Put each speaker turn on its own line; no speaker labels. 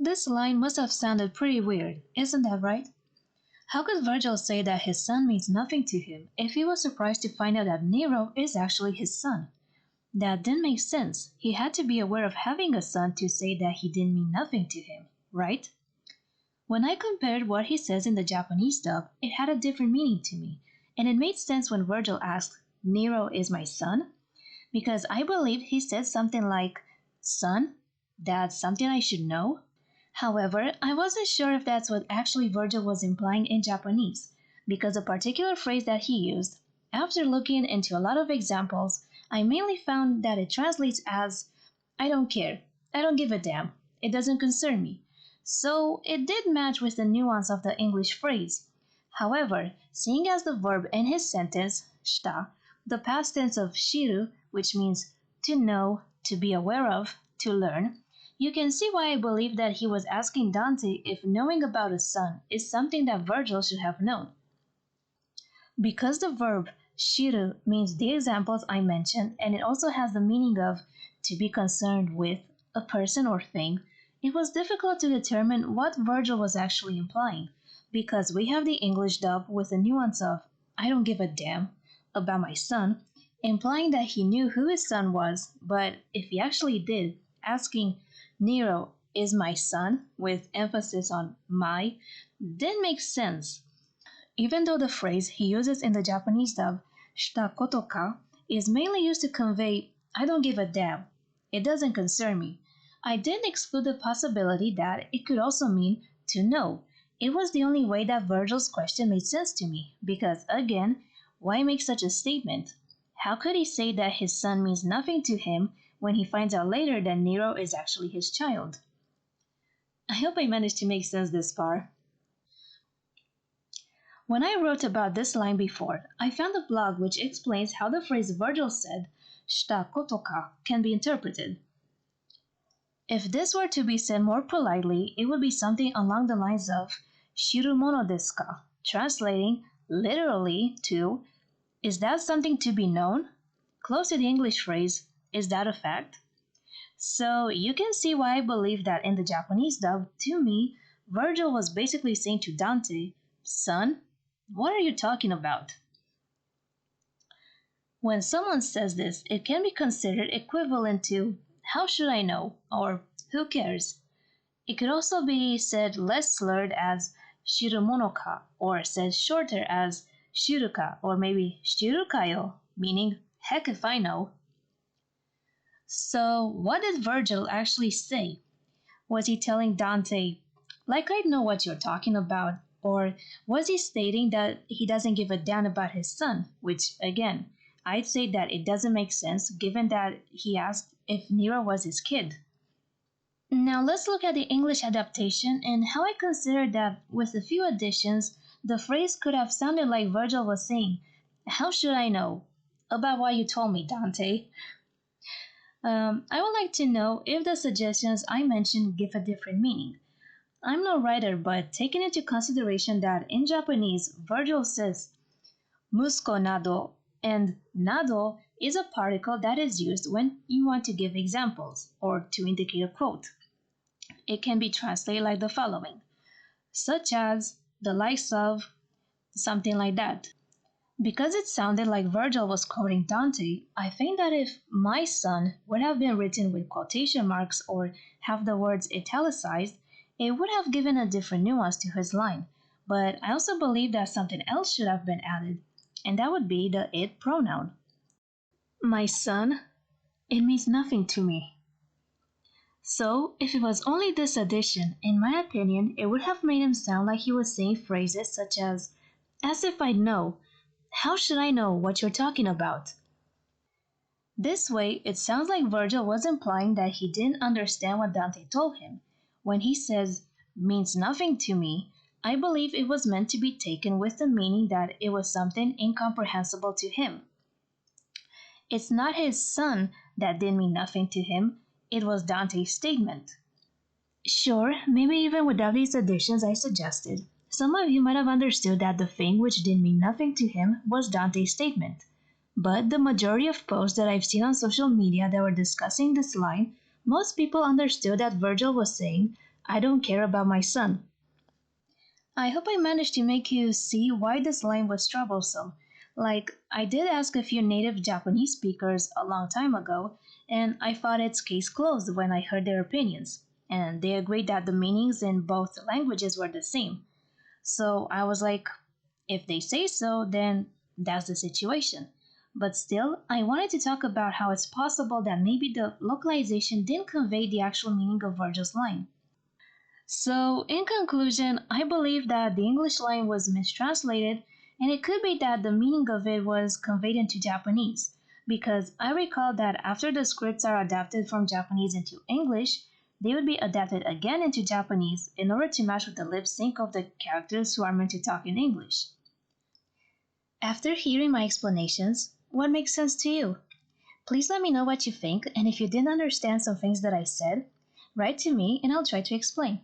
This line must have sounded pretty weird, isn't that right? How could Virgil say that his son means nothing to him if he was surprised to find out that Nero is actually his son? That didn't make sense. He had to be aware of having a son to say that he didn't mean nothing to him, right? When I compared what he says in the Japanese dub, it had a different meaning to me, and it made sense when Virgil asked, Nero is my son? Because I believe he said something like, son, that's something I should know? However, I wasn't sure if that's what actually Virgil was implying in Japanese, because a particular phrase that he used, after looking into a lot of examples, I mainly found that it translates as, I don't care, I don't give a damn, it doesn't concern me. So it did match with the nuance of the English phrase. However, seeing as the verb in his sentence, shita, the past tense of shiru, which means to know, to be aware of, to learn, you can see why I believe that he was asking Dante if knowing about a son is something that Virgil should have known. Because the verb shiru means the examples I mentioned, and it also has the meaning of to be concerned with a person or thing, it was difficult to determine what Virgil was actually implying, because we have the English dub with the nuance of I don't give a damn about my son, implying that he knew who his son was, but if he actually did, asking Nero is my son, with emphasis on my, didn't make sense. Even though the phrase he uses in the Japanese dub, shita koto ka, is mainly used to convey I don't give a damn, it doesn't concern me, I didn't exclude the possibility that it could also mean to know. It was the only way that Virgil's question made sense to me, because again, why make such a statement? How could he say that his son means nothing to him when he finds out later that Nero is actually his child? I hope I managed to make sense this far. When I wrote about this line before, I found a blog which explains how the phrase Virgil said, shita koto ka, can be interpreted. If this were to be said more politely, it would be something along the lines of shirumono desu ka, translating literally to is that something to be known? Close to the English phrase, is that a fact? So you can see why I believe that in the Japanese dub, to me, Virgil was basically saying to Dante, son, what are you talking about? When someone says this, it can be considered equivalent to how should I know, or who cares? It could also be said less slurred as shirumonoka, or said shorter as shiruka, or maybe shirukayo, meaning heck if I know. So what did Virgil actually say? Was he telling Dante, like I know what you're talking about, or was he stating that he doesn't give a damn about his son, which again, I'd say that it doesn't make sense given that he asked if Nero was his kid. Now let's look at the English adaptation and how I consider that with a few additions, the phrase could have sounded like Virgil was saying, how should I know? About what you told me, Dante. I would like to know if the suggestions I mentioned give a different meaning. I'm no writer, but taking into consideration that in Japanese, Virgil says musko nado, and nado is a particle that is used when you want to give examples or to indicate a quote. It can be translated like the following, such as the likes of, something like that. Because it sounded like Virgil was quoting Dante, I think that if my son would have been written with quotation marks or have the words italicized, it would have given a different nuance to his line. But I also believe that something else should have been added, and that would be the it pronoun. My son, it means nothing to me. So, if it was only this addition, in my opinion, it would have made him sound like he was saying phrases such as if I know, how should I know what you're talking about? This way, it sounds like Virgil was implying that he didn't understand what Dante told him. When he says, means nothing to me, I believe it was meant to be taken with the meaning that it was something incomprehensible to him. It's not his son that didn't mean nothing to him, it was Dante's statement. Sure, maybe even without these additions I suggested, some of you might have understood that the thing which didn't mean nothing to him was Dante's statement. But the majority of posts that I've seen on social media that were discussing this line, most people understood that Virgil was saying, I don't care about my son. I hope I managed to make you see why this line was troublesome. Like, I did ask a few native Japanese speakers a long time ago, and I thought its case closed when I heard their opinions, and they agreed that the meanings in both languages were the same. So I was like, if they say so, then that's the situation. But still, I wanted to talk about how it's possible that maybe the localization didn't convey the actual meaning of Virgil's line. So, in conclusion, I believe that the English line was mistranslated, and it could be that the meaning of it was conveyed into Japanese, because I recall that after the scripts are adapted from Japanese into English, they would be adapted again into Japanese in order to match with the lip sync of the characters who are meant to talk in English. After hearing my explanations, what makes sense to you? Please let me know what you think, and if you didn't understand some things that I said, write to me and I'll try to explain.